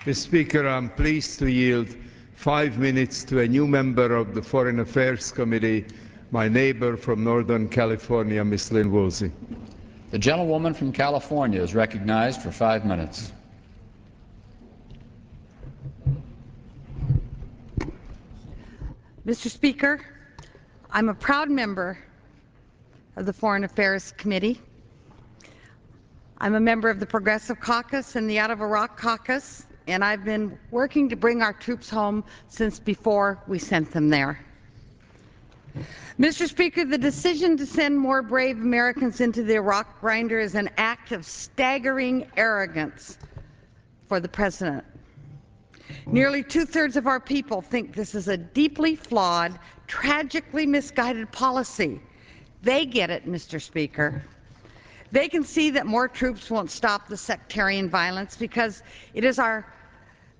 Mr. Speaker, I am pleased to yield 5 minutes to a new member of the Foreign Affairs Committee, my neighbour from Northern California, Ms. Lynn Woolsey. The gentlewoman from California is recognized for 5 minutes. Mr. Speaker, I'm a proud member of the Foreign Affairs Committee. I'm a member of the Progressive Caucus and the Out of Iraq Caucus, and I've been working to bring our troops home since before we sent them there. Mr. Speaker, the decision to send more brave Americans into the Iraq grinder is an act of staggering arrogance for the President. Nearly two-thirds of our people think this is a deeply flawed, tragically misguided policy. They get it, Mr. Speaker. They can see that more troops won't stop the sectarian violence because it is our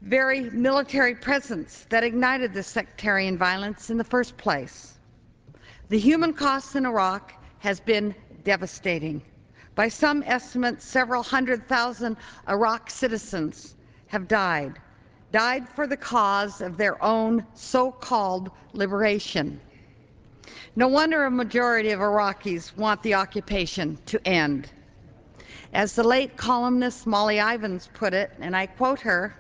very military presence that ignited the sectarian violence in the first place. The human cost in Iraq has been devastating. By some estimates, several 100,000 Iraq citizens have died for the cause of their own so-called liberation. No wonder a majority of Iraqis want the occupation to end. As the late columnist Molly Ivins put it, and I quote her,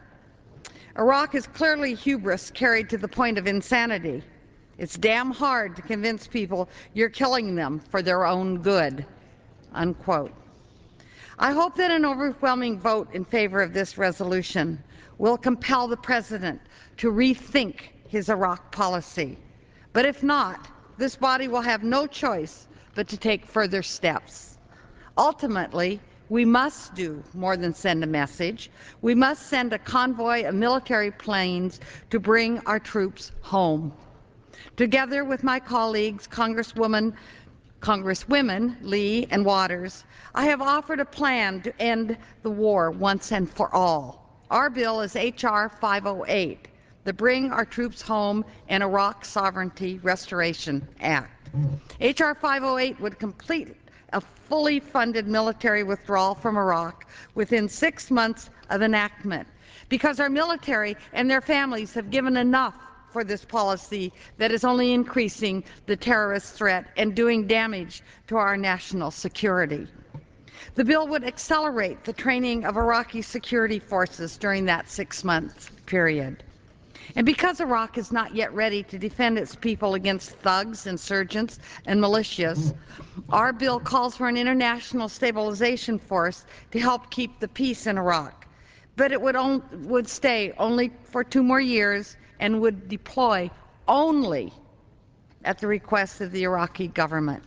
"Iraq is clearly hubris carried to the point of insanity. It's damn hard to convince people you're killing them for their own good," unquote. I hope that an overwhelming vote in favor of this resolution will compel the President to rethink his Iraq policy. But if not, this body will have no choice but to take further steps. Ultimately, we must do more than send a message. We must send a convoy of military planes to bring our troops home. Together with my colleagues, Congresswomen Lee and Waters, I have offered a plan to end the war once and for all. Our bill is H.R. 508, the Bring Our Troops Home and Iraq Sovereignty Restoration Act. H.R. 508 would complete a fully funded military withdrawal from Iraq within 6 months of enactment, because our military and their families have given enough for this policy that is only increasing the terrorist threat and doing damage to our national security. The bill would accelerate the training of Iraqi security forces during that 6-month period. And because Iraq is not yet ready to defend its people against thugs, insurgents, and militias, our bill calls for an international stabilization force to help keep the peace in Iraq. But it would stay only for 2 more years and would deploy only at the request of the Iraqi government.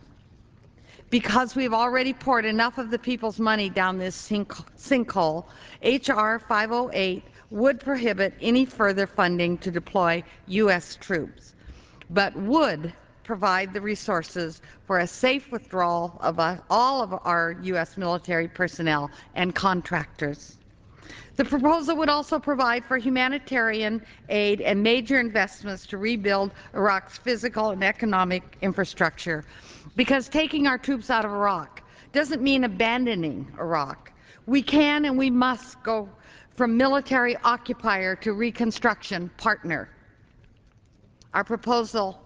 Because we've already poured enough of the people's money down this sinkhole, H.R. 508 would prohibit any further funding to deploy U.S. troops, but would provide the resources for a safe withdrawal of all of our U.S. military personnel and contractors. The proposal would also provide for humanitarian aid and major investments to rebuild Iraq's physical and economic infrastructure, because taking our troops out of Iraq doesn't mean abandoning Iraq. We can and we must go from military occupier to reconstruction partner. Our proposal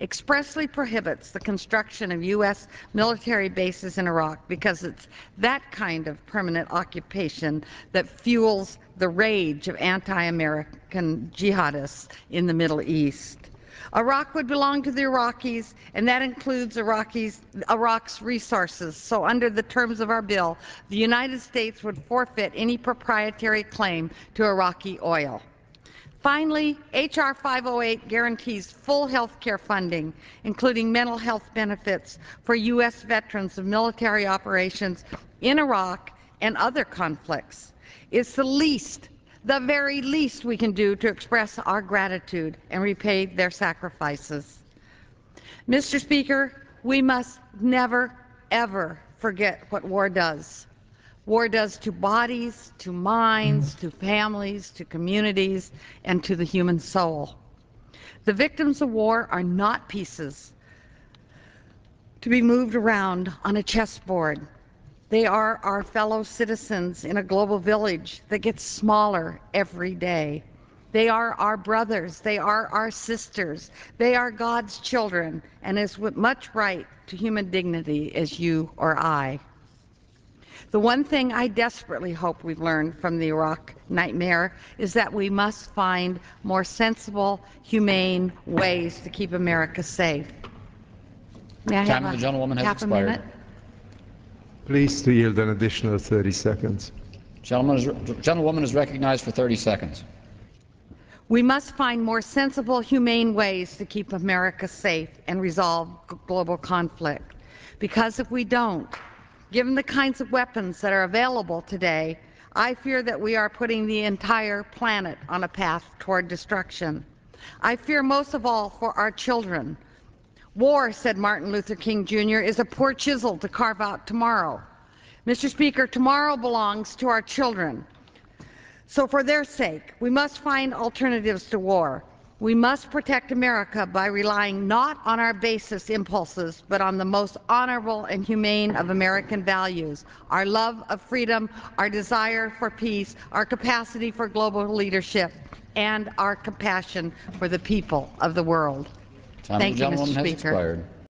expressly prohibits the construction of U.S. military bases in Iraq because it's that kind of permanent occupation that fuels the rage of anti-American jihadists in the Middle East. Iraq would belong to the Iraqis, and that includes Iraq's resources. So under the terms of our bill, the United States would forfeit any proprietary claim to Iraqi oil. Finally, H.R. 508 guarantees full health care funding, including mental health benefits for U.S. veterans of military operations in Iraq and other conflicts. It's the very least we can do to express our gratitude and repay their sacrifices. Mr. Speaker, we must never, ever forget what war does. War does to bodies, to minds, to families, to communities, and to the human soul. The victims of war are not pieces to be moved around on a chessboard. They are our fellow citizens in a global village that gets smaller every day. They are our brothers. They are our sisters. They are God's children and as much right to human dignity as you or I. The one thing I desperately hope we've learned from the Iraq nightmare is that we must find more sensible, humane ways to keep America safe. May I have Time of the gentlewoman has half a expired. minute? Please to yield an additional 30 seconds. Gentlewoman is recognized for 30 seconds. We must find more sensible, humane ways to keep America safe and resolve global conflict. Because if we don't, given the kinds of weapons that are available today, I fear that we are putting the entire planet on a path toward destruction. I fear most of all for our children. War, said Martin Luther King Jr., is a poor chisel to carve out tomorrow. Mr. Speaker, tomorrow belongs to our children. So for their sake, we must find alternatives to war. We must protect America by relying not on our basest impulses, but on the most honorable and humane of American values, our love of freedom, our desire for peace, our capacity for global leadership, and our compassion for the people of the world. Time of Thank the you, Mr. gentlewoman has Speaker. expired.